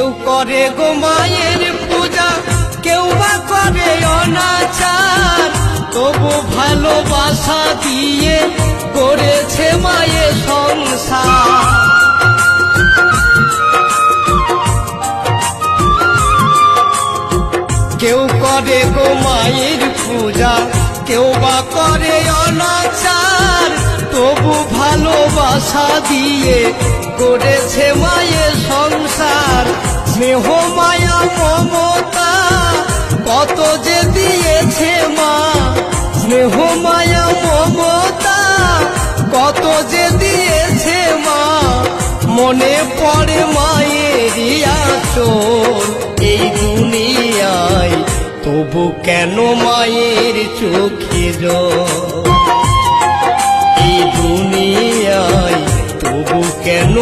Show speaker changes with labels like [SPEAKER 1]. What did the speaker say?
[SPEAKER 1] কেউ করে গো মায়ের পূজা, কেউ বা করে অনাচার, তবু ভালোবাসা দিয়ে করেছে মায়ের সংসার। কেউ করে গো মায়ের পূজা, কেউ বা করে অনাচার, তবু ভালোবাসা দিয়ে করেছে মায়ের সংসার। স্নেহ মায়া মমতা কত যে দিয়েছে মা, স্নেহ মায়া মমতা কত যে দিয়েছে মা। মনে পড়ে মায়ের আঁচল এই দুনিয়ায়, তবু কেন মায়ের চোখে জল এই দুনিয়ায়, তবু কেন